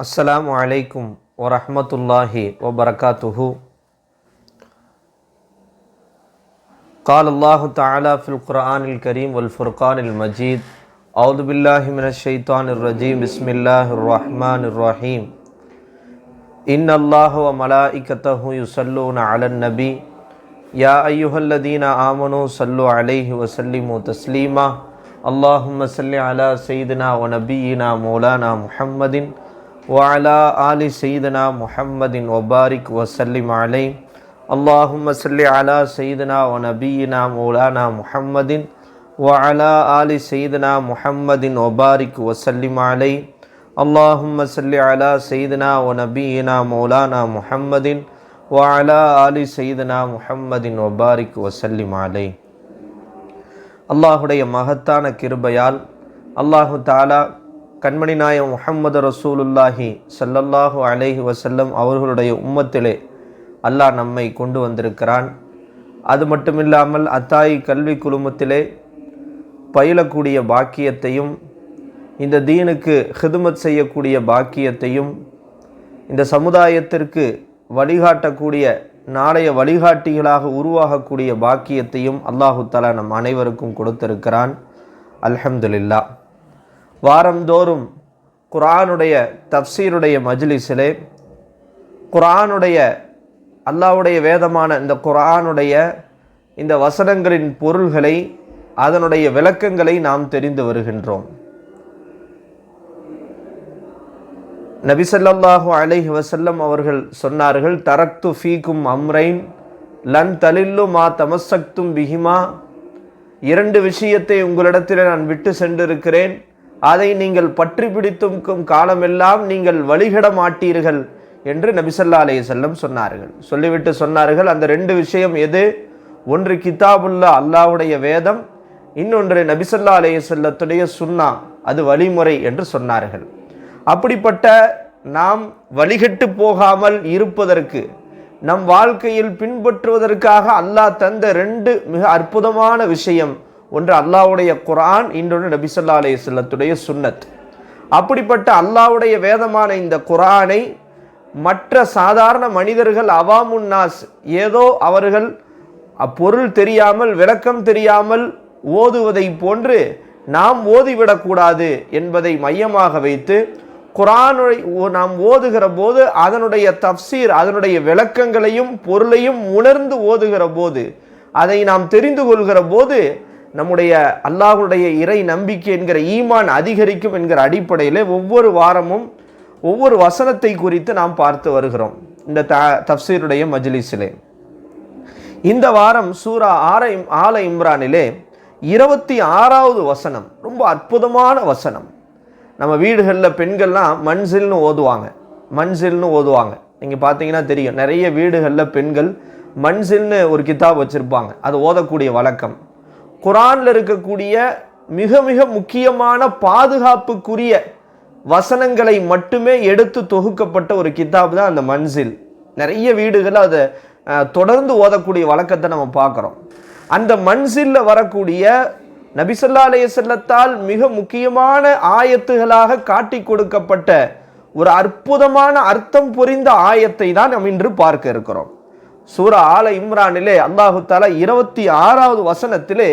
அஸ்ஸலாமு அலைக்கும் வரஹ்மத்துல்லாஹி வபரகாத்துஹு. قال الله تعالى في القرآن الكريم والفرقان المجيد أعوذ بالله من الشيطان الرجيم بسم الله الرحمن الرحيم إن الله وملائكته يصلون على النبي يا أيها الذين آمنوا صلوا عليه وسلموا تسليما اللهم صل على سيدنا ونبينا مولانا محمد وعلى آل سيدنا محمد وبارك وسلم عليه اللهم صل على سيدنا ونبينا مولانا محمد وعلى آل سيدنا محمد وبارك وسلم عليه اللهم صل على سيدنا ونبينا مولانا محمد وعلى آل سيدنا محمد وبارك وسلم عليه. அல்லாஹுடைய மகத்தான கிருபையால் அல்லாஹு தாலா கண்மணி நாயகம் முஹம்மது ரசூலுல்லாஹி ஸல்லல்லாஹு அலைஹி வஸல்லம் அவர்களுடைய உம்மத்திலே அல்லாஹ் நம்மை கொண்டு வந்திருக்கிறான். அது மட்டுமில்லாமல் அத்தாயி கல்வி குழுமத்திலே பயிலக்கூடிய பாக்கியத்தையும், இந்த தீனுக்கு ஹிதுமத் செய்யக்கூடிய பாக்கியத்தையும், இந்த சமுதாயத்திற்கு வழிகாட்டக்கூடிய நாளைய வழிகாட்டிகளாக உருவாகக்கூடிய பாக்கியத்தையும் அல்லாஹு தஆலா நம் அனைவருக்கும் கொடுத்திருக்கிறான். அல்ஹம்துலில்லாஹ். வாரந்தோறும் குர்ஆனுடைய தஃப்சீருடைய மஜ்லிஸிலே குர்ஆனுடைய அல்லாஹ்வுடைய வேதமான இந்த குர்ஆனுடைய இந்த வசனங்களின் பொருள்களை, அதனுடைய விளக்கங்களை நாம் தெரிந்து வருகின்றோம். நபி ஸல்லல்லாஹு அலைஹி வஸல்லம் அவர்கள் சொன்னார்கள், தரக்து ஃபீக்கும் அம்ரைன் லன் தலில்லு மா தமஸ்ஸக்தும் பிஹிமா. இரண்டு விஷயத்தை உங்களிடத்தில் நான் விட்டு சென்றிருக்கிறேன், அதை நீங்கள் பற்றி பிடித்தும் காலமெல்லாம் நீங்கள் வழிகட மாட்டீர்கள் என்று நபி ஸல்லல்லாஹு அலைஹி வஸல்லம் சொன்னார்கள். சொல்லிவிட்டு சொன்னார்கள், அந்த ரெண்டு விஷயம் எது? ஒன்று கிதாபுல்லா அல்லாஹ்வுடைய வேதம், இன்னொன்று நபி ஸல்லல்லாஹு அலைஹி வஸல்லத்துடைய சுன்னா, அது வழிமுறை என்று சொன்னார்கள். அப்படிப்பட்ட நாம் வழிகட்டு போகாமல் இருப்பதற்கு, நம் வாழ்க்கையில் பின்பற்றுவதற்காக அல்லாஹ் தந்த ரெண்டு மிக அற்புதமான விஷயம், ஒன்று அல்லாஹ்வுடைய குர்ஆன், இன்னொன்று நபி ஸல்லல்லாஹு அலைஹி வஸல்லத்துடைய சுன்னத். அப்படிப்பட்ட அல்லாஹ்வுடைய வேதமான இந்த குர்ஆனை மற்ற சாதாரண மனிதர்கள், அவாமுன்னாஸ், ஏதோ அவர்கள் அப்பொருள் தெரியாமல் விளக்கம் தெரியாமல் ஓதுவதை போன்று நாம் ஓதிவிடக்கூடாது என்பதை மையமாக வைத்து குர்ஆனை நாம் ஓதுகிற போது அதனுடைய தஃப்சீர், அதனுடைய விளக்கங்களையும் பொருளையும் உணர்ந்து ஓதுகிற போது, அதை நாம் தெரிந்து கொள்கிற போது நம்முடைய அல்லாஹ்வுடைய இறை நம்பிக்கை என்கிற ஈமான் அதிகரிக்கும் என்கிற அடிப்படையில் ஒவ்வொரு வாரமும் ஒவ்வொரு வசனத்தை குறித்து நாம் பார்த்து வருகிறோம் இந்த தஃப்சீருடைய மஜ்லிஸிலே. இந்த வாரம் சூரா ஆல இம்ரானிலே 26வது வசனம் ரொம்ப அற்புதமான வசனம். நம்ம வீடுகளில் பெண்கள்லாம் மன்சில்னு ஓதுவாங்க. நீங்கள் பார்த்தீங்கன்னா தெரியும், நிறைய வீடுகளில் பெண்கள் மன்சில்னு ஒரு கிதாப் வச்சுருப்பாங்க, அது ஓதக்கூடிய வழக்கம். குர்ஆனில் இருக்கக்கூடிய மிக மிக முக்கியமான பாதுகாப்புக்குரிய வசனங்களை மட்டுமே எடுத்து தொகுக்கப்பட்ட ஒரு கிதாப் தான் அந்த மன்சில். நிறைய வீடுகள் அதை தொடர்ந்து ஓதக்கூடிய வழக்கத்தை நம்ம பார்க்குறோம். அந்த மன்சில்ல வரக்கூடிய நபி ஸல்லல்லாஹு அலைஹி வஸல்லத்தால் மிக முக்கியமான ஆயத்துகளாக காட்டி கொடுக்கப்பட்ட ஒரு அற்புதமான அர்த்தம் புரிந்த ஆயத்தை தான் நாம் இன்று பார்க்க இருக்கிறோம். சூரா ஆல இம்ரானிலே அல்லாஹு தஆலா 26வது வசனத்திலே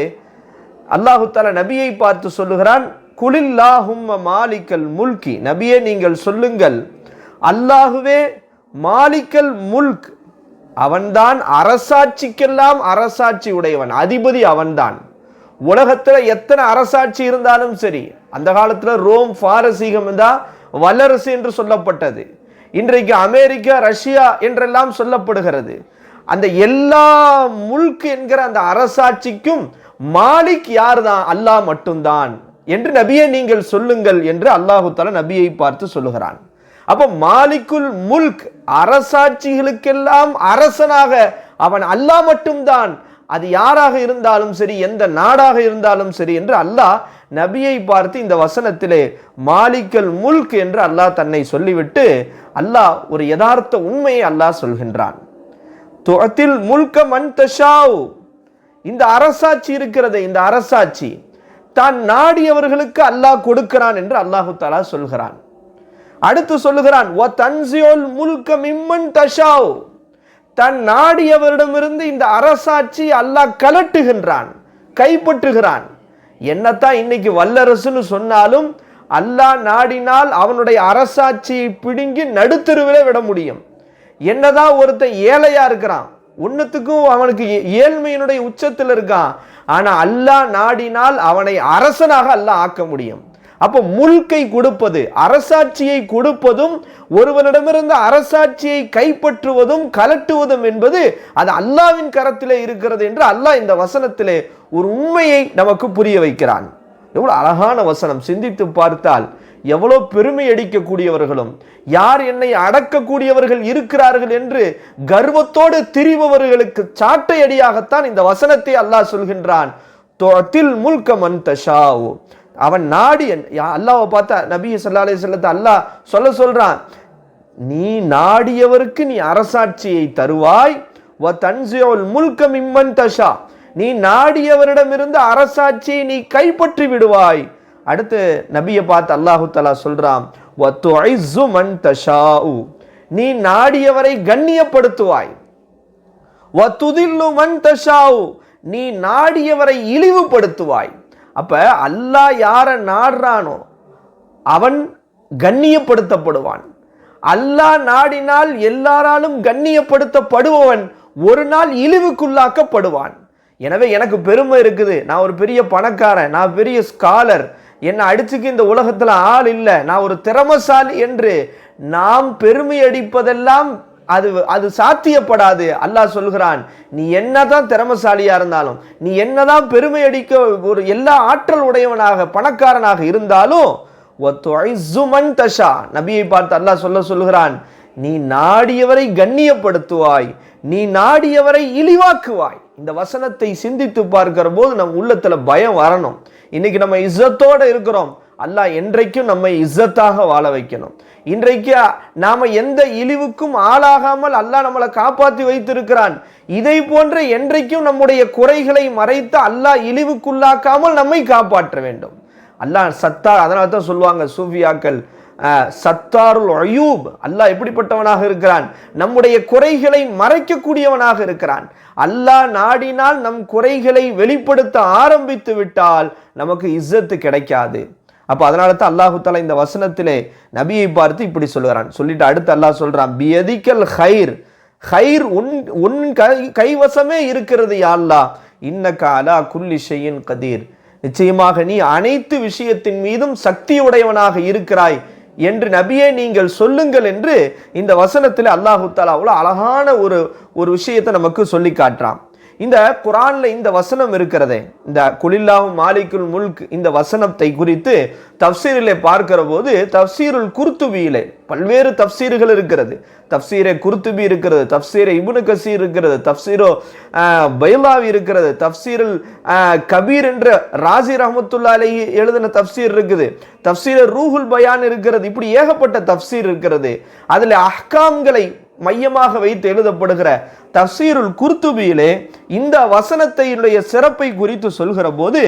அல்லாஹு தஆலா நபியை பார்த்து சொல்லுகிறான், குலில்லாஹும்ம மாலிக்கல் முல்கி. நபியே நீங்கள் சொல்லுங்கள், அல்லாஹுவே மாலிக்கல் முல்க், அவன்தான் அரசாட்சிக்கெல்லாம் அரசாட்சி உடையவன், அதிபதி அவன்தான். உலகத்தில் எத்தனை அரசாட்சி இருந்தாலும் சரி, அந்த காலத்தில் ரோம் பாரசீகம் தான் வல்லரசு என்று சொல்லப்பட்டது. இன்றைக்கு அமெரிக்கா, ரஷ்யா என்றெல்லாம் சொல்லப்படுகிறது. அந்த எல்லா முல்க் என்கிற அந்த அரசாட்சிக்கும் மாலிக் யார் தான்? அல்லாஹ் மட்டும்தான் என்று நபியை நீங்கள் சொல்லுங்கள் என்று அல்லாஹு தஆலா நபியை பார்த்து சொல்லுகிறான். அப்போ மாலிக்குல் முல்க், அரசாட்சிகளுக்கெல்லாம் அரசனாக அவன் அல்லாஹ் மட்டும்தான். அது யாராக இருந்தாலும் சரி, எந்த நாடாக இருந்தாலும் சரி என்று அல்லாஹ் நபியை பார்த்து இந்த வசனத்திலே மாலிக்கல் முல்க் என்று அல்லாஹ் தன்னை சொல்லிவிட்டு அல்லாஹ் ஒரு யதார்த்த உண்மையை அல்லாஹ் சொல்கின்றான். துஅத்தில் முல்க மன் தஷாவ். இந்த அரசாட்சி இருக்கிறது, இந்த அரசாட்சி தான் நாடியவர்களுக்கு அல்லாஹ் கொடுக்கிறான் என்று அல்லாஹு தஆலா சொல்கிறான். அடுத்து சொல்லுகிறான் வ தன்சியுல் முல்க மிம்மன் தஷாவ், தன் நாடியவரிடமிருந்து இந்த அரசாட்சி அல்லாஹ் கலட்டுகின்றான், கைப்பற்றுகிறான். என்னத்தான் இன்னைக்கு வல்லரசுன்னு சொன்னாலும் அல்லாஹ் நாடினால் அவனுடைய அரசாட்சியை பிடுங்கி நடுத்தருவிலே விட முடியும். என்னதான் ஒருத்தன் ஏழையா இருக்கிறான், ஒன்னுத்துக்கும் அவனுக்கு ஏழ்மையினுடைய உச்சத்தில் இருக்கான், ஆனா அல்லாஹ் நாடினால் அவனை அரசனாக அல்லாஹ் ஆக்க முடியும். அப்போ முல்கை கொடுப்பது, அரசாட்சியை கொடுப்பதும் ஒருவனிடமிருந்து அரசாட்சியை கைப்பற்றுவதும் கலட்டுவதும் என்பது அது அல்லாஹ்வின் கரத்திலே இருக்கிறது என்று அல்லாஹ் இந்த வசனத்திலே ஒரு உண்மையை நமக்கு புரிய வைக்கிறான். எவ்வளவு அழகான வசனம், சிந்தித்து பார்த்தால் எவ்வளோ பெருமை அடிக்கக்கூடியவர்களும் யார் என்னை அடக்கக்கூடியவர்கள் இருக்கிறார்கள் என்று கர்வத்தோடு திரிபவர்களுக்கு சாட்டை அடியாகத்தான் இந்த வசனத்தை அல்லாஹ் சொல்கின்றான். துஅத்தில் முல்க மன் தஷாஉ, அவன் நாடி அல்லாஹ்வை பார்த்தா நபி ஸல்லல்லாஹு அலைஹி வஸல்லம் அல்லாஹ் சொல்றான், நீ நாடியவருக்கு நீ அரசாட்சியை தருவாய். வ தன்சியுல் முல்க மிம்மன் தஷா, நீ நாடியவரிடமிருந்து அரசாட்சியை நீ கைப்பற்றி விடுவாய். அடுத்து நபியை பார்த்து அல்லாஹு தஆலா சொல்றான், வ துஇஸ்ஸு மன் தஷாஉ, நீ நாடியவரை கண்ணியப்படுத்துவாய். வ துதில்லு மன் தஷாஉ, நீ நாடியவரை இழிவுபடுத்துவாய். அப்ப அல்லாஹ் யார நாடுறானோ அவன் கண்ணியப்படுத்தப்படுவான். அல்லாஹ் நாடினால் எல்லாராலும் கண்ணியப்படுத்தப்படுபவன் ஒரு நாள் இழிவுக்குள்ளாக்கப்படுவான். எனவே எனக்கு பெருமை இருக்குது, நான் ஒரு பெரிய பணக்காரன், நான் பெரிய ஸ்காலர், என்னை அடிச்சுக்கு இந்த உலகத்துல ஆள் இல்லை, நான் ஒரு திறமசாலி என்று நாம் பெருமை அடிப்பதெல்லாம் அது சாத்தியப்படாது. அல்லாஹ் சொல்கிறான், நீ என்னதான் திறமசாலியா இருந்தாலும், நீ என்னதான் பெருமை அடிக்க ஒரு எல்லா ஆற்றல் உடையவனாக பணக்காரனாக இருந்தாலும் நபியை பார்த்து அல்லாஹ் சொல்லுகிறான், நீ நாடியவரை கண்ணியப்படுத்துவாய், நீ நாடியவரை இழிவாக்குவாய். இந்த வசனத்தை சிந்தித்து பார்க்கிற போது நம் உள்ளத்துல பயம் வரணும். இன்னைக்கு நம்ம இஸ்ஸத்தோட இருக்கிறோம், அல்லாஹ் என்றைக்கும் நம்மை இஸ்ஸத்தாக வாழ வைக்கணும். இன்றைக்கு நாம எந்த இழிவுக்கும் ஆளாகாமல் அல்லாஹ் நம்மளை காப்பாற்றி வைத்திருக்கிறான். இதை போன்ற என்றைக்கும் நம்முடைய குறைகளை மறைத்து அல்லாஹ் இழிவுக்குள்ளாக்காமல் நம்மை காப்பாற்ற வேண்டும். அல்லாஹ் சத்தார், அதனால தான் சொல்லுவாங்க சூஃபியாக்கள், சத்தாருல் அயூப், அல்லாஹ் எப்படிப்பட்டவனாக இருக்கிறான், நம்முடைய குறைகளை மறைக்கக்கூடியவனாக இருக்கிறான். அல்லாஹ் நாடினால் நம் குறைகளை வெளிப்படுத்த ஆரம்பித்து விட்டால் நமக்கு இஸ்ஸத்து கிடைக்காது. அப்ப அதனால தான் அல்லாஹு தஆலா இந்த வசனத்திலே நபியை பார்த்து இப்படி சொல்லுகிறான். சொல்லிட்டு அடுத்து அல்லாஹ் சொல்றான், பியதிக்கல் ஹைர், ஹைர் உன் கைவசமே இருக்கிறது யா அல்லாஹ், இன்னக அலா குல்லி ஷைஇன் கதீர், நிச்சயமாக நீ அனைத்து விஷயத்தின் மீதும் சக்தியுடையவனாக இருக்கிறாய் என்று நபியே நீங்கள் சொல்லுங்கள் என்று இந்த வசனத்தில் அல்லாஹு தஆலா அவ்வளவு அழகான ஒரு விஷயத்தை நமக்கு சொல்லி காட்டுறான். இந்த குர்ஆன்ல இந்த வசனம் இருக்கிறதே, இந்த குலில்லாஹு மாலிகுல் முல்க், இந்த வசனத்தை குறித்து தஃப்சீரிலே பார்க்கிற போது தஃப்சீருல் குர்துபியிலே பல்வேறு தஃப்சீர்கள் இருக்கிறது. தஃப்சீரே குர்துபி இருக்கிறது, தஃப்சீரே இப்னு கசீர் இருக்கிறது, தஃப்சீரோ பைலாவி இருக்கிறது, தஃப்சீருல் கபீர் என்ற ராசி ரஹ்மத்துல்லாஹி அலைஹி எழுதின தஃப்சீர் இருக்குது, தஃப்சீரே ரூஹுல் பயான் இருக்கிறது. இப்படி ஏகப்பட்ட தஃப்சீர் இருக்கிறது. அதில் அஹ்காம்களை மையமாக வைத்து எழுதப்படுகிற தஃப்சீருல் குர்துபியிலே இந்த வசனத்தையுடைய சிறப்பை குறித்து சொல்கிற போது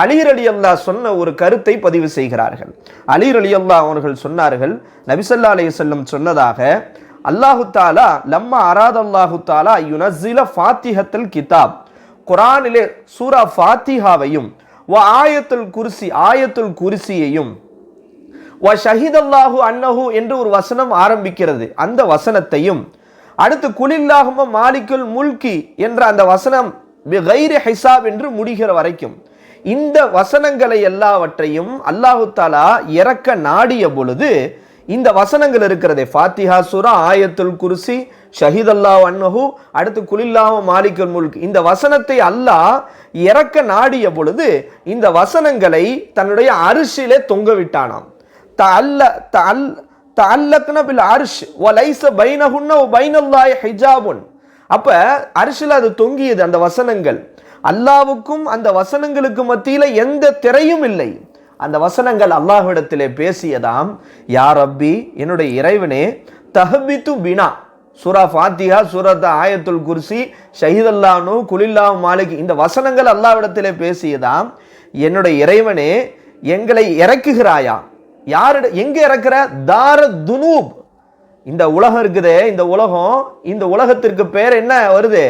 அலி ரலியல்லாஹு சொன்ன ஒரு கருத்தை பதிவு செய்கிறார்கள். அலி ரலியல்லாஹு அவர்கள் சொன்னார்கள், நபி ஸல்லல்லாஹு அலைஹி வஸல்லம் சொன்னதாக, அல்லாஹு தஆலா லம்மா அராதல்லாஹு தஆலா யுனஸ்ஸில ஃபாத்திஹத்துல் கிதாப், குர்ஆனிலே சூரா ஃபாத்திஹாவையும் வ ஆயத்துல் குர்சி, ஆயத்துல் குர்சியையும் வ ஷஹிதல்லாஹு அன்னஹு என்று ஒரு வசனம் ஆரம்பிக்கிறது, அந்த வசனத்தையும் அடுத்து குலில்லாஹும்ம மாலிகுல் முல்கி என்ற அந்த வசனம் பிகைரி ஹிசாப் என்று முடிகிற வரைக்கும் இந்த வசனங்களை எல்லாவற்றையும் அல்லாஹு தஆலா இறக்க நாடிய பொழுது இந்த வசனங்கள் இருக்கிறதே, ஃபாத்திஹா சூரா, ஆயத்துல் குர்சி, ஷஹிதல்லாஹு அன்னஹு, அடுத்து குலில்லாஹு மாலிகுல் முல்க், இந்த வசனத்தை அல்லாஹ் இறக்க நாடிய பொழுது இந்த வசனங்களை தன்னுடைய அரிசிலே தொங்க விட்டானாம். அப்ப அரிசில அது தொங்கியது அந்த வசனங்கள். அல்லாஹ்வுக்கும் அந்த வசனங்களுக்கு மத்தியில எந்த திரையும் இல்லை. அந்த வசனங்கள் அல்லாஹ்விடத்திலே பேசியதாம், யா ரப்பி, என்னுடைய இறைவனே, தஹபித்து பினா, சூரா ஃபாத்திஹா, சூரத் ஆயத்துல் குர்சி, ஷஹிதல்லாஹு, குலில்லாஹு மாலிக், இந்த வசனங்கள் அல்லாஹ்விடத்திலே பேசியதாம், என்னுடைய இறைவனே, எங்களை இறக்குகிறாயா, எங்க இறக்குற? தார துனூப். இந்த உலகம் இருக்குதே, இந்த உலகத்திற்கு பேர் என்ன வருது?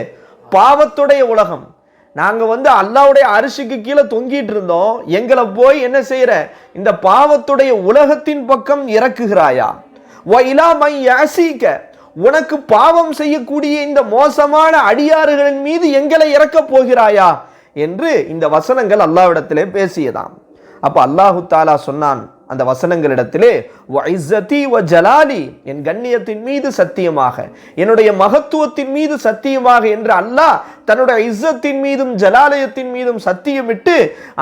பாவத்துடைய உலகம். நாங்க அல்லாஹ்வுடைய அரிசிக்கு கீழே தொங்கிட்டு இருந்தோம், எங்களை போய் என்ன செய்யற? இந்த பாவத்துடைய உலகத்தின் பக்கம் இறக்குகிறாயா? வ இலா மை யாசிக, உனக்கு பாவம் செய்யக்கூடிய இந்த மோசமான அடியாறுகளின் மீது எங்களை இறக்கப் போகிறாயா என்று இந்த வசனங்கள் அல்லாஹ்விடத்திலே பேசியதாம். அப்ப அல்லாஹு தாலா சொன்னான் அந்த வசனங்களிடத்திலே, வஇஸ்ஸதி வ ஜலாலி, என் கண்ணியத்தின் மீது சத்தியமாக, என்னுடைய மகத்துவத்தின் மீது சத்தியமாக என்று அல்லாஹ் தன்னுடைய இஸ்ஸத்தின் மீதும் ஜலாலயத்தின் மீதும் சத்தியமிட்டு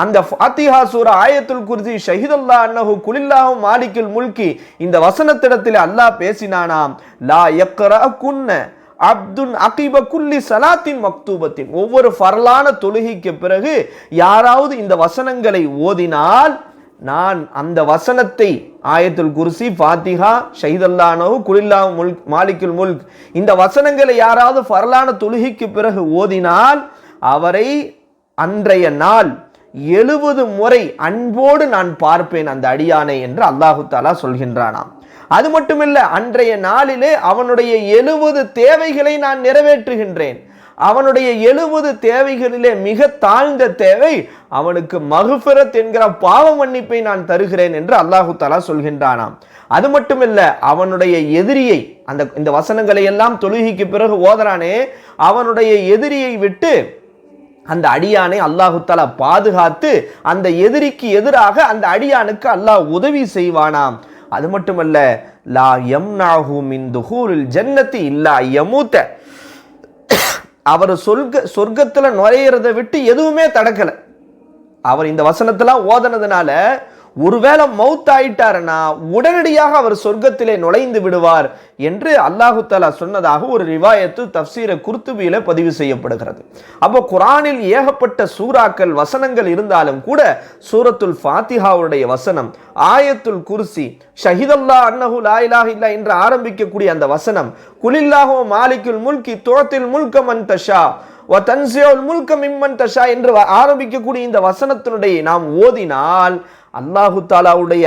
அந்த ஃபாத்திஹா சூரா ஆயத்துல் குர்சி ஷஹிதல்லாஹ் அன்னஹு குலில்லாஹு மாலிகுல் முல்கி இந்த வசனத்திடத்திலே அல்லாஹ் பேசினானாம், லா யக்ரஅகுன்ன அப்துன் அகிப குல்லி சலாத்தின் மக்தூபத்தின், ஒவ்வொரு ஃபர்லான தொழுகைக்கு பிறகு யாராவது இந்த வசனங்களை ஓதினால் நான் அந்த வசனத்தை, ஆயத்துல் குர்சி, ஃபாத்திஹா, ஷஹிதல்லாஹு அன்ஹு குலில்லாஹு மாலிகுல் முல்க், இந்த வசனங்களை யாராவது ஃபர்லான தொழுகைக்கு பிறகு ஓதினால் அவரை அன்றைய நாள் 70 முறை அன்போடு நான் பார்ப்பேன் அந்த அடியானை என்று அல்லாஹு தஆலா சொல்கின்றானாம். அது மட்டுமில்ல, அன்றைய நாளிலே அவனுடைய 70 தேவைகளை நான் நிறைவேற்றுகின்றேன். அவனுடைய 70 தேவைகளிலே மிக தாழ்ந்த தேவை அவனுக்கு மக்ஃபிரத் என்கிற பாவ மன்னிப்பை நான் தருகிறேன் என்று அல்லாஹு தஆலா சொல்கின்றானாம். அது மட்டுமில்ல, அவனுடைய எதிரியை, இந்த வசனங்களை எல்லாம் தொழுகைக்கு பிறகு ஓதறானே, அவனுடைய எதிரியை விட்டு அந்த அடியானை அல்லாஹு தஆலா பாதுகாத்து அந்த எதிரிக்கு எதிராக அந்த அடியானுக்கு அல்லாஹ் உதவி செய்வானாம். அது மட்டுமல்ல, லா யம்னஹு மின் துஹூலில் ஜன்னதி இல்லா யமூத, அவர் சொர்க்கத்துல நுழையிறதை விட்டு எதுவுமே தடுக்கல. அவர் இந்த வசனத்தெல்லாம் ஓதனதுனால ஒருவேளை மௌத் ஆயிட்டாருன்னா உடனடியாக அவர் சொர்க்கத்திலே நுழைந்து விடுவார் என்று அல்லாஹு தஆலா சொன்னதாக ஒரு ரிவாயத்து தஃப்சீர குர்துபியில பதிவு செய்யப்படுகிறது. அப்போ குர்ஆனில் ஏகப்பட்ட சூறாக்கள், வசனங்கள் இருந்தாலும் கூட சூரத்துல் ஃபாத்திஹாவுடைய வசனம், ஆயத்துல் குர்சி, ஷஹிதல்லாஹ் அன்னஹு லா இலாஹ இல்லா என்று ஆரம்பிக்கக்கூடிய அந்த வசனம், குலில்லாஹு மாலிகுல் முல்கி துஅத்தில் முல்க மன் தஷா வ தன்ஸிஉல் முல்க மிம்மன் தஷா என்று ஆரம்பிக்கக்கூடிய இந்த வசனத்தினுடைய நாம் ஓதினால் அல்லாஹு தாலாவுடைய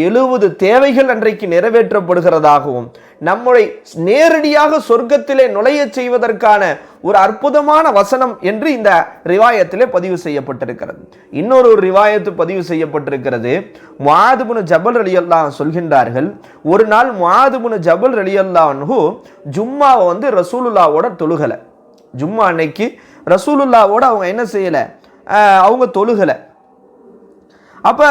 70 தேவைகள் அன்றைக்கு நிறைவேற்றப்படுகிறதாகவும் நம்மை நேரடியாக சொர்க்கத்திலே நுழைய செய்வதற்கான ஒரு அற்புதமான வசனம் என்று இந்த ரிவாயத்திலே பதிவு செய்யப்பட்டிருக்கிறது. இன்னொரு ரிவாயத்து பதிவு செய்யப்பட்டிருக்கிறது. முஆத் இப்னு ஜபல் ரலியல்லாஹு அன்ஹு சொல்கின்றார்கள், ஒரு நாள் முஆத் இப்னு ஜபல் ரலியல்லாஹு அன்ஹு ஜும்மாவை ரசூலுல்லாஹ்வோட தொழுகல. ஜும்மா அன்னைக்கு ரசூலுல்லாஹ்வோட அவங்க என்ன செய்யல, அவங்க தொழுகல. அப்ப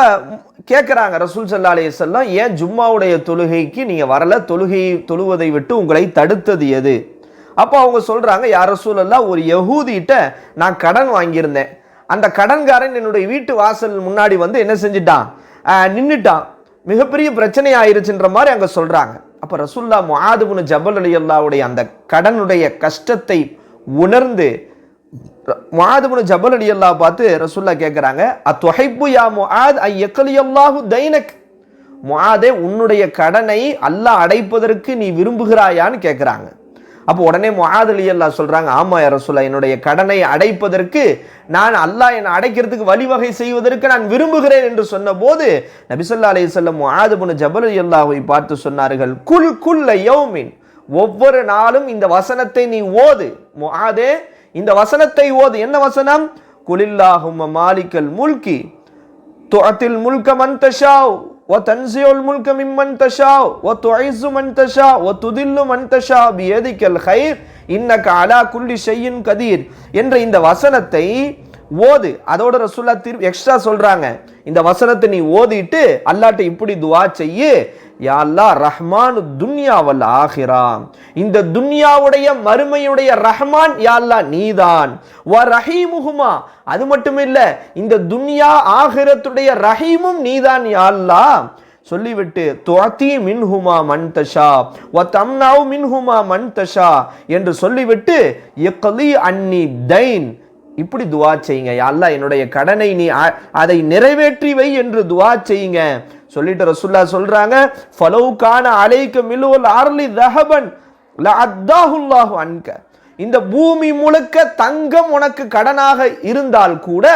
கேட்கிறாங்க ரசூல் ஸல்லல்லாஹு அலைஹி வஸல்லம், ஏன் ஜும்மாவுடைய தொழுகைக்கு நீங்க வரல, தொழுவதை விட்டு உங்களை தடுத்தது எது? அப்போ அவங்க சொல்றாங்க, யா ரசூலல்லாஹ், ஒரு யஹூதிட்ட நான் கடன் வாங்கியிருந்தேன், அந்த கடன்காரன் என்னுடைய வீட்டு வாசல் முன்னாடி என்ன செஞ்சிட்டான், நின்னுட்டான், மிகப்பெரிய பிரச்சனை ஆயிருச்சுன்ற மாதிரி அங்க சொல்றாங்க. அப்ப ரசூலுல்லாஹ் முஆத் இப்னு ஜபல் ரலியல்லாஹுடைய அந்த கடனுடைய கஷ்டத்தை உணர்ந்து முஆத் இப்னு ஜபல் ரலியல்லாஹு பார்த்து ரசூலுல்லாஹ் கேக்குறாங்க, அத்துஹிப்பு யா முஆத் ஐ யக்லியல்லாஹு தைனக், முஆதே உன்னுடைய கடனை அல்லாஹ் அடைப்பதற்கு நீ விரும்புகிறாயான்னு கேட்குறாங்க. அப்போ உடனே முஆத் ரலியல்லாஹு சொல்றாங்க, ஆமா யா ரசூலுல்லாஹ், என்னுடைய கடனை அடைப்பதற்கு நான் அல்லாஹ் என்னை அடைக்கிறதுக்கு வழிவகை செய்வதற்கு நான் விரும்புகிறேன் என்று சொன்னபோது நபி ஸல்லல்லாஹு அலைஹி வஸல்லம் முஆத் இப்னு ஜபல் ரலியல்லாஹுவை பார்த்து சொன்னார்கள், குல்ல யௌமின், ஒவ்வொரு நாளும் இந்த வசனத்தை நீ ஓது. முஆதே, இந்த வசனத்தை ஓது. என்ன வசனம்? குலில்லாஹும்ம மாலிகல் முல்கி துஅத்தில் முல்க மன் தஷாவ் வ தன்ஸிஉல் முல்க மிம்மன் தஷாவ் வ துஇஸ்ஸு மன் தஷாவ் வ துதில்லு மன் தஷாவ் பியதிகல் கைர் இன்னக அலா குல்லி ஷைஇன் கதீர் என்ற இந்த வசனத்தை ஓது. அதோட ரசூலுல்லாஹ் எக்ஸ்ட்ரா சொல்றாங்க, இந்த வசனத்தை நீ ஓதிட்டு அல்லாஹ்ட்ட இப்படி துஆ செய்யு, யா அல்லாஹ் ரஹ்மானு துன்யா வல் ஆகிரா, இந்த துன்யாவுடைய மறுமையுடைய ரஹ்மான் யா அல்லாஹ் நீதான், வ ரஹீமுஹுமா, அது மட்டுமில்ல இந்த துன்யா ஆகிரத்துடைய ரஹீமும் நீதான் யா அல்லாஹ் சொல்லிவிட்டு, துஅதி மின்ஹுமா மன் தஷா வ தம்னஉ மின்ஹுமா மன் தஷா என்று சொல்லிவிட்டு, யக்லி அன்னி தைன், இப்படி துஆ செய்யுங்க, யா அல்லாஹ் என்னுடைய கடனை நீ அதை நிறைவேற்றி வை என்று துஆ செய்யுங்க. சொல்லிட்டு ரசூலுல்லாஹ் சொல்றாங்க, ஃபலௌ கான அலைக மிலுல் அர்லி தஹபன் லஅத்தாஹுல்லாஹு அன்க, இந்த பூமி முழுக்க தங்கம் உனக்கு கடனாக இருந்தால் கூட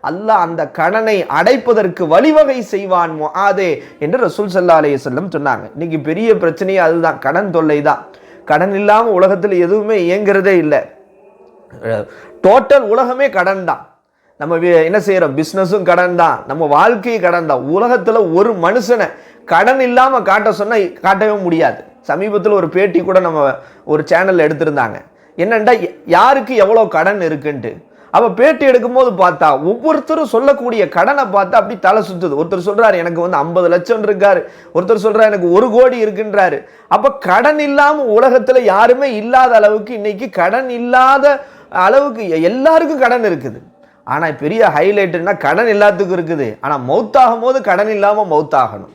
அல்லாஹ் அந்த கடனை அடைப்பதற்கு வழிவகை செய்வான் முஆதே என்று ரசூல் ஸல்லல்லாஹு அலைஹி வஸல்லம் சொன்னாங்க. இன்னைக்கு பெரிய பிரச்சனையே அதுதான், கடன் தொல்லை தான். கடன் இல்லாமல் உலகத்தில் எதுவுமே இயங்குறதே இல்லை. டோட்டல் உலகமே கடன் தான். நம்ம என்ன செய்யறோம், பிஸ்னஸும் கடன் தான், நம்ம வாழ்க்கையும் கடன் தான். உலகத்தில் ஒரு மனுஷனை கடன் இல்லாமல் காட்ட சொன்னால் காட்டவே முடியாது. சமீபத்தில் ஒரு பேட்டி கூட நம்ம ஒரு சேனலில் எடுத்திருந்தாங்க. என்னண்டா யாருக்கு எவ்வளோ கடன் இருக்குன்ட்டு. அப்போ பேட்டி எடுக்கும்போது பார்த்தா ஒவ்வொருத்தரும் சொல்லக்கூடிய கடனை பார்த்தா அப்படி தலை சுத்துது. ஒருத்தர் சொல்றாரு எனக்கு 50 லட்சம் இருக்காரு, ஒருத்தர் சொல்றாரு எனக்கு 1 கோடி இருக்குன்றாரு. அப்போ கடன் இல்லாமல் உலகத்தில் யாருமே இல்லாத அளவுக்கு இன்னைக்கு கடன் இல்லாத அளவுக்கு எல்லாருக்கும் கடன் இருக்குது. ஆனால் பெரிய ஹைலைட்னா கடன் எல்லாத்துக்கும் இருக்குது, ஆனால் மௌத்தாகும் போது கடன் இல்லாமல் மௌத்தாகணும்.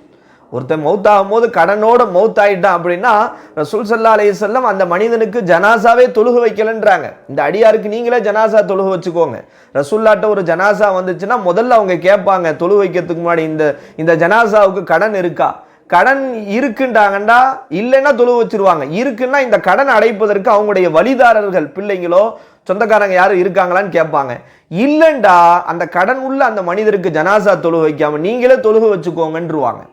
ஒருத்தன் மௌத்தாகும் போது கடனோட மௌத்தாயிட்டான் அப்படின்னா ரசூல் ஸல்லல்லாஹு அலைஹி வஸல்லம் அந்த மனிதனுக்கு ஜனாசாவே தொழுக வைக்கலன்றாங்க. இந்த அடியாருக்கு நீங்களே ஜனாசா தொழுக வச்சுக்கோங்க. ரசூல்லாட்ட ஒரு ஜனாசா வந்துச்சுன்னா முதல்ல அவங்க கேட்பாங்க தொழுக வைக்கிறதுக்கு முன்னாடி, இந்த ஜனாசாவுக்கு கடன் இருக்கா? கடன் இருக்குன்றாங்கண்டா, இல்லைன்னா தொழுக வச்சிருவாங்க. இருக்குன்னா இந்த கடன் அடைப்பதற்கு அவங்களுடைய வழிதாரர்கள் பிள்ளைங்களோ சொந்தக்காரங்க யாரும் இருக்காங்களான்னு கேட்பாங்க. இல்லைண்டா அந்த கடன் உள்ள அந்த மனிதருக்கு ஜனாசா தொழுக வைக்காம நீங்களே தொழுக வச்சுக்கோங்கன்றுவாங்க.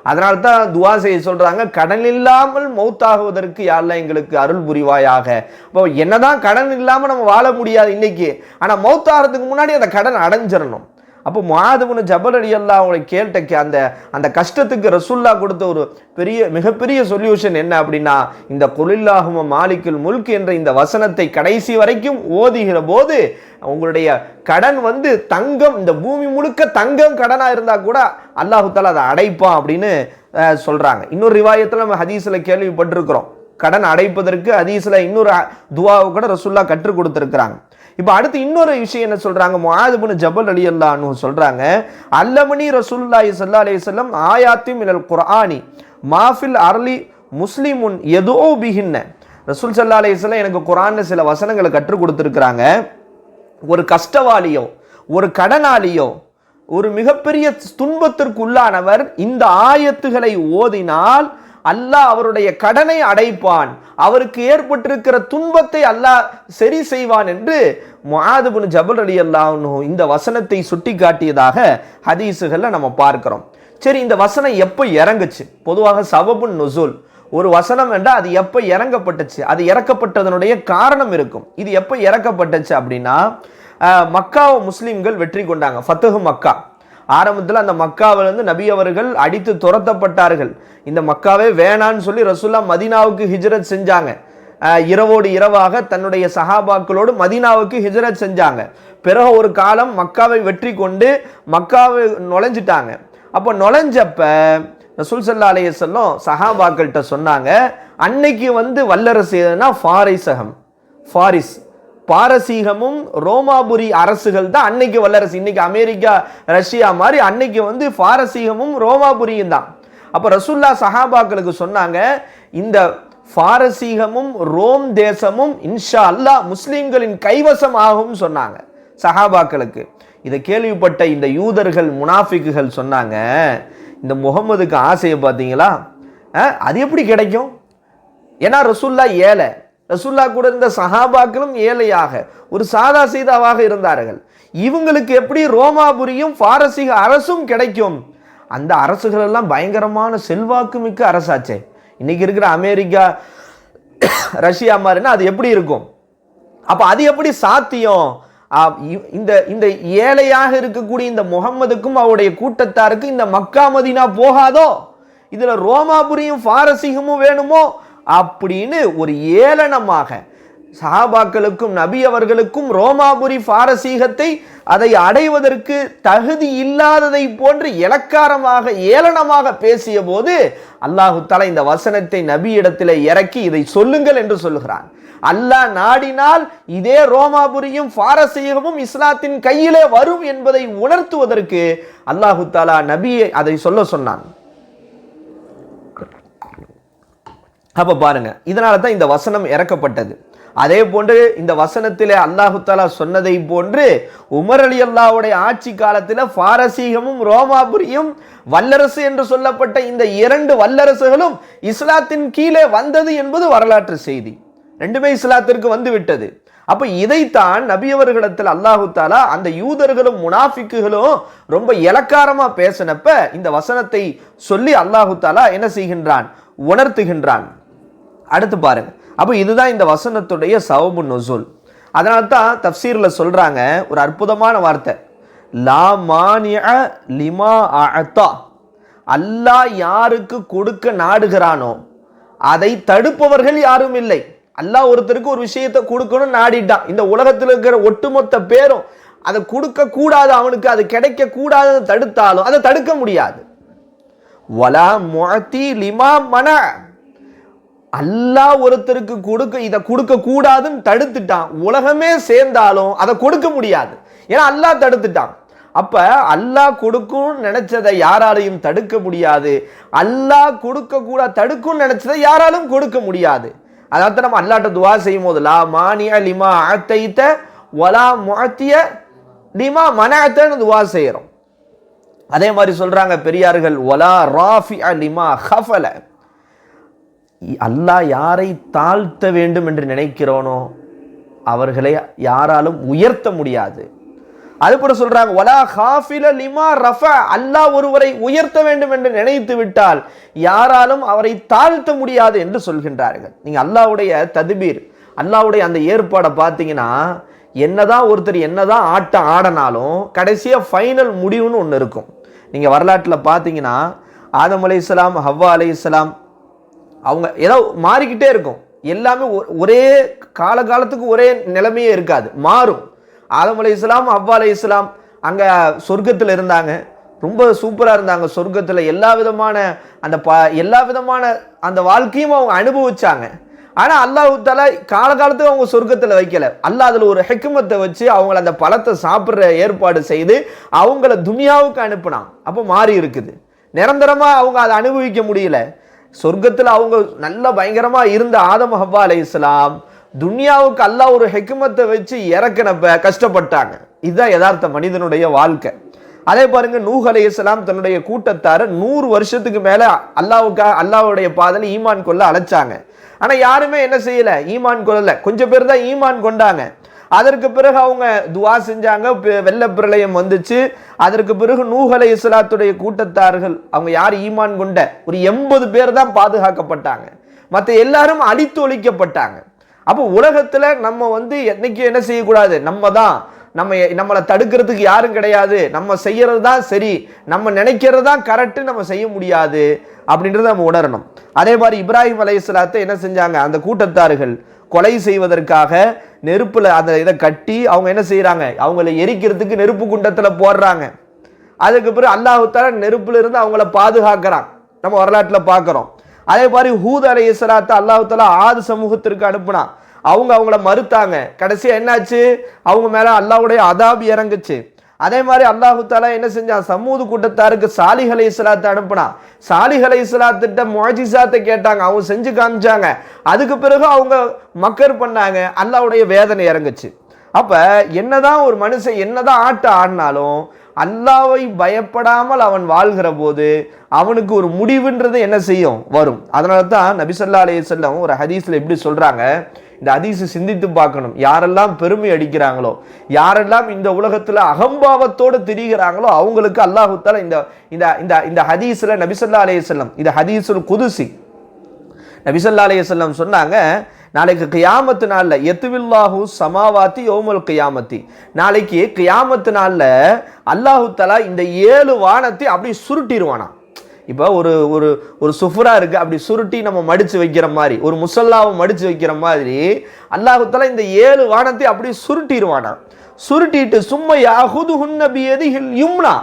அதனால தான் துவா செய்ய சொல்றாங்க, கடன் இல்லாமல் மௌத்தாகுவதற்கு யா அல்லாஹ் எங்களுக்கு அருள் புரிவாயாக. இப்போ என்னதான் கடன் இல்லாமல் நம்ம வாழ முடியாது இன்னைக்கு, ஆனால் மௌத்தாகிறதுக்கு முன்னாடி அந்த கடன் அடைஞ்சிடணும். அப்போ முஆத் இப்னு ஜபல் ரலியல்லாஹு அன்ஹு கேட்ட அந்த கஷ்டத்துக்கு ரசூல்லா கொடுத்த ஒரு மிகப்பெரிய சொல்யூஷன் என்ன அப்படின்னா, இந்த குலில்லாஹும்ம மாலிக்குல் முல்க் என்ற இந்த வசனத்தை கடைசி வரைக்கும் ஓதுகிற போது உங்களுடைய கடன் தங்கம், இந்த பூமி முழுக்க தங்கம் கடனா இருந்தா கூட அல்லாஹு தஆலா அதை அடைப்பான் அப்படின்னு சொல்றாங்க. இன்னொரு ரிவாயத்தில் நம்ம ஹதீஸ்ல கேள்விப்பட்டிருக்கிறோம், கடன் அடைப்பதற்கு ஹதீஸ்ல இன்னொரு துவாவை கூட ரசூல்லா கற்றுக் கொடுத்திருக்கிறாங்க. இப்போ அடுத்து இன்னொரு விஷயம் என்ன சொல்றாங்க, முஆத் இப்னு ஜபல் ரலியல்லாஹு அன்ஹு சொல்றாங்க, அல்லமனி ரசூலுல்லாஹி ஸல்லல்லாஹு அலைஹி வஸல்லம் ஆயாத்தி மினல் குர்ஆனி மாஃபில் அர்லி முஸ்லிமுன் யதுஉ பிஹின்ன. ரசூல் ஸல்லல்லாஹு அலைஹி வஸல்லம் எனக்கு குர்ஆன்ல சில வசனங்களை கற்றுக் கொடுத்திருக்கிறாங்க. ஒரு கஷ்டவாளியோ ஒரு கடனாளியோ ஒரு மிகப்பெரிய துன்பத்திற்குள்ளானவர் இந்த ஆயத்துகளை ஓதினால் அல்லாஹ் அவருடைய கடனை அடைப்பான், அவருக்கு ஏற்பட்டிருக்கிற துன்பத்தை அல்லாஹ் சரி செய்வான் என்று முஆத் இப்னு ஜபல் ரலியல்லாஹு அன்ஹு இந்த வசனத்தை சுட்டி காட்டியதாக ஹதீஸுகளில் நம்ம பார்க்கிறோம். சரி, இந்த வசனம் எப்போ இறங்குச்சு? பொதுவாக சபபுன் நுசூல், ஒரு வசனம் என்றால் அது எப்போ இறங்கப்பட்டுச்சு, அது இறக்கப்பட்டதனுடைய காரணம் இருக்கும். இது எப்போ இறக்கப்பட்டுச்சு அப்படின்னா, மக்காவை முஸ்லிம்கள் வெற்றி கொண்டாங்க, ஃபத்ஹு மக்கா. ஆரம்பத்தில் அந்த மக்காவிலிருந்து நபி அவர்கள் அடித்து துரத்தப்பட்டார்கள். இந்த மக்காவே வேணான்னு சொல்லி ரசூல்லா மதீனாவுக்கு ஹிஜ்ரத் செஞ்சாங்க. இரவோடு இரவாக தன்னுடைய சஹாபாக்களோடு மதீனாவுக்கு ஹிஜ்ரத் செஞ்சாங்க. பிறகு ஒரு காலம் மக்காவை வெற்றி கொண்டு மக்காவை நுழைஞ்சிட்டாங்க. அப்போ நுழைஞ்சப்ப ரசூல் ஸல்லல்லாஹு அலைஹி வஸல்லம் சஹாபாக்கள்கிட்ட சொன்னாங்க, அன்னைக்கு வல்லரசு எதுனா ஃபாரிஸ், பாரசீகமும் ரோமாபுரி அரசுகள் தான் அன்னைக்கு வல்லரசு. இன்னைக்கு அமெரிக்கா ரஷ்யா மாதிரி அன்னைக்கு பாரசீகமும் ரோமாபுரியும் தான். அப்ப ரசூல்லா சஹாபாக்களுக்கு சொன்னாங்க, இந்த பாரசீகமும் ரோம் தேசமும் இன்ஷா அல்லாஹ் முஸ்லிம்களின் கைவசம் ஆகும் சொன்னாங்க சஹாபாக்களுக்கு. இதை கேள்விப்பட்ட இந்த யூதர்கள் முனாஃபிக்குகள் சொன்னாங்க, இந்த முகம்மதுக்கு ஆசையை பார்த்தீங்களா, அது எப்படி கிடைக்கும்? ஏன்னா ரசூல்லா ஏழை, ரசூல்லா கூட இருந்த சஹாபாக்களும் ஏழையாக ஒரு சாதா சீதாவாக இருந்தார்கள். இவங்களுக்கு எப்படி ரோமாபுரியும் பாரசீக அரசும் கிடைக்கும்? அந்த அரசுகள் எல்லாம் பயங்கரமான செல்வாக்கு மிக்க அரசாச்சே. இன்னைக்கு இருக்கிற அமெரிக்கா ரஷ்யா மாதிரினா அது எப்படி இருக்கும்? அப்ப அது எப்படி சாத்தியம்? இந்த ஏழையாக இருக்கக்கூடிய இந்த முகம்மதுக்கும் அவருடைய கூட்டத்தாருக்கும் இந்த மக்கா மதீனா போகாதோ? இதுல ரோமாபுரியும் பாரசீகமும் வேணுமோ அப்படின்னு ஒரு ஏளனமாக சஹாபாக்களுக்கும் நபி அவர்களுக்கும் ரோமாபுரி பாரசீகத்தை அதை அடைவதற்கு தகுதி இல்லாததை போன்று இலக்காரமாக ஏளனமாக பேசிய போது அல்லாஹு தஆலா இந்த வசனத்தை நபி இடத்திலே இறக்கி இதை சொல்லுங்கள் என்று சொல்லுகிறான். அல்லாஹ் நாடினால் இதே ரோமாபுரியும் பாரசீகமும் இஸ்லாத்தின் கையிலே வரும் என்பதை உணர்த்துவதற்கு அல்லாஹு தஆலா நபியை அதை சொல்ல சொன்னான். அப்ப பாருங்க, இதனால தான் இந்த வசனம் இறக்கப்பட்டது. அதே போன்று இந்த வசனத்திலே அல்லாஹு தஆலா சொன்னதை போன்று உமர் ரலியல்லாஹுடைய ஆட்சி காலத்தில் பாரசீகமும் ரோமாபுரியும் வல்லரசு என்று சொல்லப்பட்ட இந்த 2 வல்லரசுகளும் இஸ்லாத்தின் கீழே வந்தது என்பது வரலாற்று செய்தி. ரெண்டுமே இஸ்லாத்திற்கு வந்து விட்டது. அப்ப இதைத்தான் நபியவர்களிடத்தில் அல்லாஹு தாலா அந்த யூதர்களும் முனாஃபிக்குகளும் ரொம்ப இலக்காரமா பேசினப்ப இந்த வசனத்தை சொல்லி அல்லாஹு தாலா என்ன செய்கின்றான், உணர்த்துகின்றான். அடுத்து பாருங்க. அப்ப இதுதான் இந்த வசனத்துடைய சவபு நுசூல். அதனால்தான் தப்சீர்ல சொல்றாங்க ஒரு அற்புதமான வார்த்தை, லா மானிஅ லிமா அஅதா. அல்லாஹ் யாருக்கு கொடுக்க நாடுகிறானோ அதை தடுப்பவர்கள் யாரும் இல்லை. அல்லாஹ் ஒருத்தருக்கு ஒரு விஷயத்தை கொடுக்கணும் நாடிட்டான். இந்த உலகத்தில் இருக்கிற ஒட்டுமொத்த பேரும் அதை கொடுக்க கூடாது, அவனுக்கு அது கிடைக்க கூடாது தடுத்தாலும் அதை தடுக்க முடியாது. வலா முஅதி லிமா மன. அல்லாஹ் ஒருத்தருக்கு இதை கொடுக்க கூடாதுன்னு தடுத்துட்டான், உலகமே சேர்ந்தாலும் அதை கொடுக்க முடியாது, ஏன்னா அல்லாஹ் தடுத்துட்டான். அப்ப அல்லாஹ் கொடுக்கும் நினைச்சதை யாராலையும் தடுக்க முடியாது, அல்லாஹ் கொடுக்க கூட தடுக்கும் நினைச்சதை யாராலும் கொடுக்க முடியாது. அதாவது நம்ம அல்லாஹ்ட்ட துஆ செய்யும் போது லா மானிய லிமா அத்தைத வலா முஅத்திய லிமா மனஅத்தன்னு துஆ செய்யறோம். அதே மாதிரி சொல்றாங்க பெரியார்கள், வலா ராஃபிஅ லிமா ஹஃபல. அல்லாஹ் யாரை தாழ்த்த வேண்டும் என்று நினைக்கிறோனோ அவர்களை யாராலும் உயர்த்த முடியாது. அதுபோல சொல்றாங்க வலா காஃபில லிமா ரஃபா. அல்லாஹ் ஒருவரை உயர்த்த வேண்டும் என்று நினைத்து விட்டால் யாராலும் அவரை தாழ்த்த முடியாது என்று சொல்கின்றார்கள். நீங்க அல்லாஹ்வுடைய தத்பீர், அல்லாஹ்வுடைய அந்த ஏற்பாடை பார்த்தீங்கன்னா, என்னதான் ஒருத்தர் என்னதான் ஆட்டம் ஆடினாலும் கடைசியா ஃபைனல் முடிவுன்னு ஒன்று இருக்கும். நீங்க வரலாற்றில் பார்த்தீங்கன்னா ஆதம் அலைஹிஸ்ஸலாம், ஹவ்வா அலைஹிஸ்ஸலாம், அவங்க ஏதோ மாறிக்கிட்டே இருக்கும். எல்லாமே ஒரே காலத்துக்கு ஒரே நிலைமையே இருக்காது, மாறும். ஆதம் அலைஹிஸ்ஸலாம், ஹவ்வா அலைஹிஸ்ஸலாம் அங்க சொர்க்கத்தில் இருந்தாங்க, ரொம்ப சூப்பரா இருந்தாங்க. சொர்க்கத்தில் எல்லா விதமான அந்த வாழ்க்கையும் அவங்க அனுபவிச்சாங்க. ஆனா அல்லாஹ் தஆலா காலத்துக்கு அவங்க சொர்க்கத்தில் வைக்கல. அல்லாஹ் அதுல ஒரு ஹிக்மத்தை வச்சு அவங்கள அந்த பழத்தை சாப்பிட்ற ஏற்பாடு செய்து அவங்கள துனியாவுக்கு அனுப்புனான். அப்போ மாறி இருக்குது. நிரந்தரமா அவங்க அதை அனுபவிக்க முடியல. சொர்க்கத்தில் அவங்க நல்ல பயங்கரமா இருந்த ஆதம் ஹவ்வா அலைஹிஸ்ஸலாம் துனியாவுக்கு அல்லாஹ் ஒரு ஹிக்மத்தை வச்சு இறக்கினப்ப கஷ்டப்பட்டாங்க. இதுதான் யதார்த்த மனிதனுடைய வாழ்க்கை. அதே பாருங்க, நூஹ் அலைஹிஸ்ஸலாம் தன்னுடைய கூட்டத்தார 100 வருஷத்துக்கு மேல அல்லாஹ்வுடைய பாதையில ஈமான் கொள்ள அழைச்சாங்க. ஆனா யாருமே என்ன செய்யல, ஈமான் கொள்ளல. கொஞ்சம் பேர் தான் ஈமான் கொண்டாங்க. அதற்கு பிறகு அவங்க துஆ செஞ்சாங்க, வெள்ள பிரளயம் வந்துச்சு. அதற்கு பிறகு நூஹ் அலைஹிஸ்ஸலாத்துடைய கூட்டத்தார்கள் அவங்க யார் ஈமான் கொண்ட ஒரு 80 பேர் தான் பாதுகாக்கப்பட்டாங்க, மற்ற எல்லாரும் அழித்து ஒழிக்கப்பட்டாங்க. அப்போ உலகத்துல நம்ம என்னைக்கு என்ன செய்யக்கூடாது, நம்மளை தடுக்கிறதுக்கு யாரும் கிடையாது, நம்ம செய்யறது தான் சரி, நம்ம நினைக்கிறது தான் கரெக்ட், நம்ம செய்ய முடியாது அப்படின்றத நம்ம உணரணும். அதே மாதிரி இப்ராஹிம் அலைஹிஸ்ஸலாத்தை என்ன செஞ்சாங்க, அந்த கூட்டத்தார்கள் கொலை செய்வதற்காக நெருப்புல அந்த இதை கட்டி அவங்க என்ன செய்யறாங்க, அவங்களை எரிக்கிறதுக்கு நெருப்பு குண்டத்துல போடுறாங்க. அதுக்கு பிறகு அல்லாஹ் தஆலா நெருப்புல இருந்து அவங்கள பாதுகாக்கிறான், நம்ம வரலாற்றுல பார்க்கிறோம். அதே மாதிரி ஹூத் அலைஹிஸ்ஸலாத்தை அல்லாஹ் தஆலா ஆது சமூகத்திற்கு அனுப்புனான். அவங்கள மறுத்தாங்க. கடைசியா என்னாச்சு, அவங்க மேல அல்லாஹ்வுடைய அதாப் இறங்குச்சு. அதே மாதிரி அல்லாஹ் தஆலா என்ன செஞ்சான், சமூது கூட்டத்தாருக்கு சாலிஹ் அலைஹிஸ்ஸலாத்தை அனுப்புனான். சாலிஹ் அலைஹிஸ்ஸலாத்திட்ட முஅஜிஸாத்தை கேட்டாங்க, அவங்க செஞ்சு காமிச்சாங்க. அதுக்கு பிறகு அவங்க மக்கர் பண்ணாங்க, அல்லாஹ்வுடைய வேதனை இறங்குச்சு. அப்ப என்னதான் ஒரு மனுஷன் என்னதான் ஆடினாலும் அல்லாஹ்வை பயப்படாமல் அவன் வாழ்கிற போது அவனுக்கு ஒரு முடிவுன்றது என்ன செய்யும், வரும். அதனால தான் நபி ஸல்லல்லாஹு அலைஹி வஸல்லம் ஒரு ஹதீஸ்ல எப்படி சொல்றாங்க, இந்த ஹதீஸ் சிந்தித்து பார்க்கணும். யாரெல்லாம் பெருமை அடிக்கிறாங்களோ, யாரெல்லாம் இந்த உலகத்துல அகம்பாவத்தோடு திரிகிறாங்களோ அவங்களுக்கு அல்லாஹ் தஆலா இந்த ஹதீஸ்ல நபி ஸல்லல்லாஹு அலைஹி வஸல்லம், இது ஹதீஸுல் குதுசி, நபி ஸல்லல்லாஹு அலைஹி வஸல்லம் சொன்னாங்க, நாளைக்கு கியாமத்து நாள்ல யத்வில்லாஹு சமாவாத்தி யௌமுல் கியாமத்தி, நாளைக்கு கியாமத்து நாள்ல அல்லாஹ் தஆலா இந்த 7 வானத்தை அப்படி சுருட்டிடுவானா. இப்போ ஒரு சுஃபரா இருக்கு, அப்படி சுருட்டி நம்ம மடிச்சு வைக்கிற மாதிரி, ஒரு முசல்லாவை மடிச்சு வைக்கிற மாதிரி அல்லாஹ் தஆலா இந்த 7 வானத்தை அப்படி சுருட்டிடுவானா. சுருட்டிட்டு சும்ம யாஹுதுஹுன்ன பியதிஹில் யும்னா,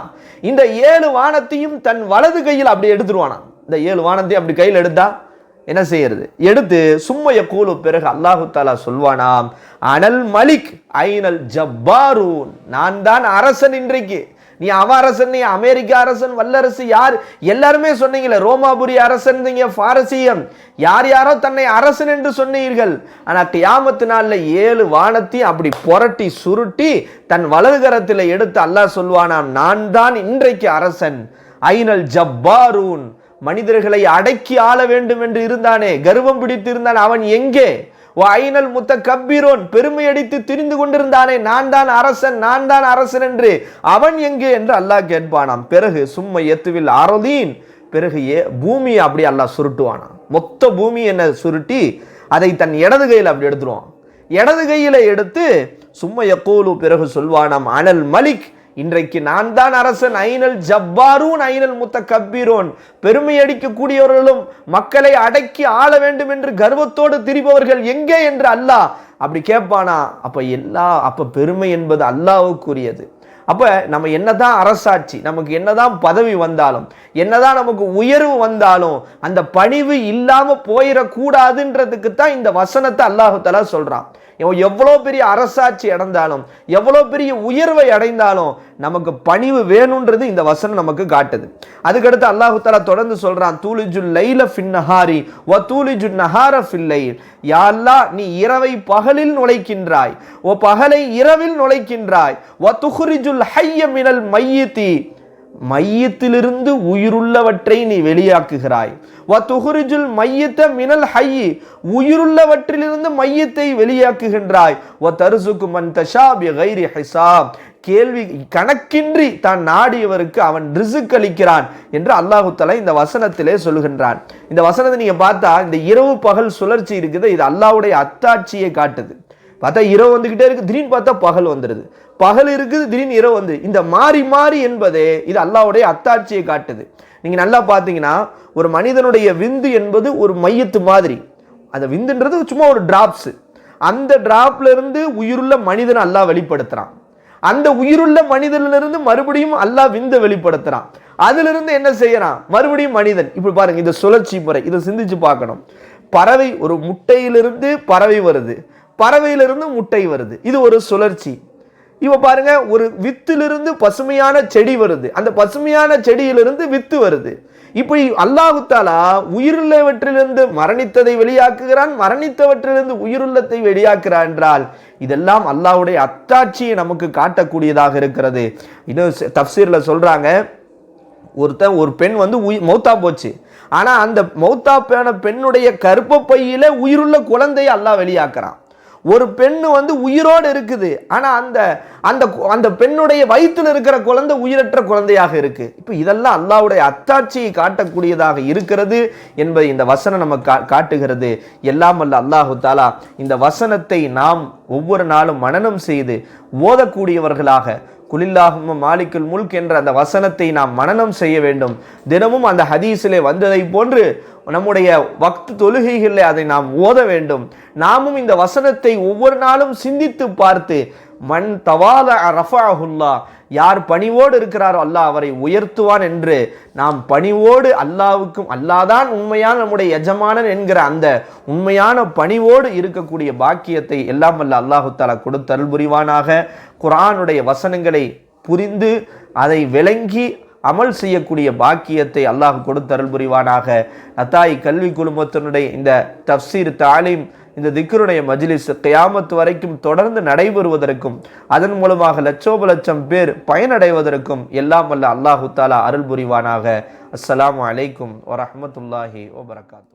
இந்த 7 வானத்தையும் தன் வலது கையில் அப்படி எடுத்துருவானா. இந்த 7 வானத்தையும் அப்படி கையில் எடுத்தா என்ன செய்யறது, எடுத்து சும்ம யகூலு, பிறகு அல்லாஹ் தஆலா சொல்வானாம், அனல் மலிக் ஐனல் ஜப்பாரூன், நான் தான் அரசன். இன்றைக்கு நீ அரசன், நீ அமெரிக்க அரசன், வல்லரசு யார் எல்லாருமே சொன்னீங்களே, ரோமாபுரி அரசன், பாரசீகம், யாரோ தன்னை அரசன் என்று சொன்னீர்கள். ஆனா கியாமத்து நாள்ல 7 வானத்தையும் அப்படி புரட்டி சுருட்டி தன் வலது கரத்தில் எடுத்து அல்லாஹ் சொல்வானாம், நான் தான் இன்றைக்கு அரசன். ஐனல் ஜப்பாரூன், மனிதர்களை அடக்கி ஆள வேண்டும் என்று இருந்தானே, கர்வம் பிடித்து இருந்தான், அவன் எங்கே? ஐனல் முத்தகப்பிரோன், பெருமையடித்து திரிந்து கொண்டிருந்தானே நான் தான் அரசன் நான் தான் அரசன் என்று, அவன் எங்கே என்று அல்லாஹ் கேட்பானாம். பிறகு சும்மா எத்துவில் ஆரோதீன், பிறகு பூமியை அப்படி அல்லாஹ் சுருட்டுவானாம். மொத்த பூமி என்ன சுருட்டி அதை தன் இடது கையில் அப்படி எடுத்துருவான். இடது கையில எடுத்து சும்மா யக்கூலு, பிறகு சொல்வானாம் அனல் மலிக், இன்றைக்கு நான் தான் அரசன். ஐனல் ஜப்பாரூன் ஐனல் முத்தகப்பிரோன், பெருமை அடிக்கக்கூடியவர்களும் மக்களை அடக்கி ஆள வேண்டும் என்று கர்வத்தோடு திரிபவர்கள் எங்கே என்று அல்லாஹ் அப்படி கேட்பானா. அப்ப பெருமை என்பது அல்லாஹ்வுக்குரியது. அப்ப நம்ம என்னதான் அரசாட்சி, நமக்கு என்னதான் பதவி வந்தாலும், என்னதான் நமக்கு உயர்வு வந்தாலும், அந்த பணிவு இல்லாம போயிடக்கூடாதுன்றதுக்கு தான் இந்த வசனத்தை அல்லாஹு தஆலா சொல்றான். எவ்வளோ பெரிய அரசாட்சி அடைந்தாலும், எவ்வளோ பெரிய உயர்வை அடைந்தாலும் நமக்கு பணிவு வேணும்ன்றது இந்த வசனம் நமக்கு காட்டுது. அதுக்கடுத்து அல்லாஹு தஆலா தொடர்ந்து சொல்றான், தூலிஜுல் லைல ஃபின் நஹாரி வ தூலிஜுன் நஹார ஃபில் லைல். யா அல்லாஹ், நீ இரவை பகலில் நுழைக்கின்றாய், ஓ பகலை இரவில் நுழைக்கின்றாய். வ துஹ்ரிஜுல் ஹய்ய மினல் மையித்தி, மையத்திலிருந்து உயிருள்ளவற்றை நீ வெளியாக்குகிறாய். வதுஹ்ரிஜுல் மையத்த மினல் ஹய்யி, உயிருள்ளவற்றிலிருந்து மையத்தை வெளியாக்குகின்றாய். வதர்சுகு மன் தஷா பிகைரி ஹிசாப், கேள்வி கணக்கின்றி தான் நாடியவருக்கு அவன் ரிஸ்க் அளிக்கிறான் என்று அல்லாஹு தஆலா இந்த வசனத்திலே சொல்கின்றான். இந்த வசனத்தை நீங்க பார்த்தா இந்த இரவு பகல் சுழற்சி இருக்குது, இது அல்லாஹ்வுடைய அத்தாட்சியை காட்டுது. பார்த்தா இரவு வந்துகிட்டே இருக்கு, திடீர்னு பார்த்தா பகல் வந்துடுது, பகல் இருக்குது திடீர்னு இரவு வந்து, இந்த மாறி மாறி என்பதே இது அல்லாஹ்வுடைய அத்தாட்சியை காட்டுது. நீங்க நல்லா பார்த்தீங்கன்னா ஒரு மனிதனுடைய விந்து என்பது ஒரு மையத்து மாதிரி, அந்த விந்துன்றது சும்மா ஒரு டிராப்ஸ், அந்த டிராப்ல இருந்து உயிருள்ள மனிதனை அல்லாஹ் வெளிப்படுத்துறான். அந்த உயிருள்ள மனிதனிலிருந்து மறுபடியும் அல்லாஹ் விந்த வெளிப்படுத்துறான். அதிலிருந்து என்ன செய்யறான், மறுபடியும் மனிதன். இப்படி பாருங்க, இந்த சுழற்சி முறை, இதை சிந்திச்சு பார்க்கணும். பறவை, ஒரு முட்டையிலிருந்து பறவை வருது, பறவையிலிருந்து முட்டை வருது, இது ஒரு சுழற்சி. இப்ப பாருங்க, ஒரு வித்திலிருந்து பசுமையான செடி வருது, அந்த பசுமையான செடியிலிருந்து வித்து வருது. இப்படி அல்லாஹு தஆலா உயிருள்ளவற்றிலிருந்து மரணித்ததை வெளியாக்குகிறான், மரணித்தவற்றிலிருந்து உயிருள்ளத்தை வெளியாக்குறான் என்றால் இதெல்லாம் அல்லாஹ்வுடைய அத்தாட்சியை நமக்கு காட்டக்கூடியதாக இருக்கிறது. இன்னும் தஃப்சீர்ல சொல்றாங்க, ஒரு பெண் வந்து மௌத்தா போச்சு, ஆனா அந்த மௌத்தா போன பெண்ணுடைய கர்ப்பப்பையில உயிருள்ள குழந்தையை அல்லாஹ் வெளியாக்குறான். ஒரு பெண்ணு வந்து உயிரோடு இருக்குது, ஆனா அந்த அந்த அந்த பெண்ணுடைய வயிற்றில் இருக்கிற குழந்தை உயிரற்ற குழந்தையாக இருக்கு. இப்ப இதெல்லாம் அல்லாஹ்வுடைய அத்தாட்சியை காட்டக்கூடியதாக இருக்கிறது என்பதை இந்த வசனம் நமக்கு காட்டுகிறது. எல்லாம் அல்ல அல்லாஹு தஆலா இந்த வசனத்தை நாம் ஒவ்வொரு நாளும் மனனம் செய்து ஓதக்கூடியவர்களாக, குலில்லாஹும்ம மாலிக்குல் முல்க் என்ற அந்த வசனத்தை நாம் மனனம் செய்ய வேண்டும். தினமும் அந்த ஹதீஸிலே வந்ததை போன்று நம்முடைய வக்த் தொழுகைகளில் அதை நாம் ஓத வேண்டும். நாமும் இந்த வசனத்தை ஒவ்வொரு நாளும் சிந்தித்து பார்த்து, மன் தவால ரஃபஅஹுல்லாஹ், யார் பணிவோடு இருக்கிறாரோ அல்லாஹ் அவரை உயர்த்துவான் என்று நாம் பணிவோடு அல்லாஹ்வுக்கும், அல்லாஹ்தான் உண்மையான நம்முடைய எஜமானன் என்கிற அந்த உண்மையான பணிவோடு இருக்கக்கூடிய பாக்கியத்தை எல்லாம் வல்ல அல்லாஹு தஆலா கொடுத்தருள் புரிவானாக. குர்ஆனுடைய வசனங்களை புரிந்து அதை விளங்கி அமல் செய்யக்கூடிய பாக்கியத்தை அல்லாஹ் கொடுத்தருள் புரிவானாக. அத்தாய் கல்வி குழுமத்தினுடைய இந்த தஃப்சீர் தாலீம், இந்த திக்ருடைய மஜ்லிஸ் கியாமத் வரைக்கும் தொடர்ந்து நடைபெறுவதற்கும், அதன் மூலமாக லட்சோப லட்சம் பேர் பயனடைவதற்கும் எல்லாம் வல்ல அல்லாஹு தஆலா அருள் புரிவானாக. அஸ்ஸலாமு அலைக்கும் வரஹ்மத்துல்லாஹி வபரகாத்துஹு.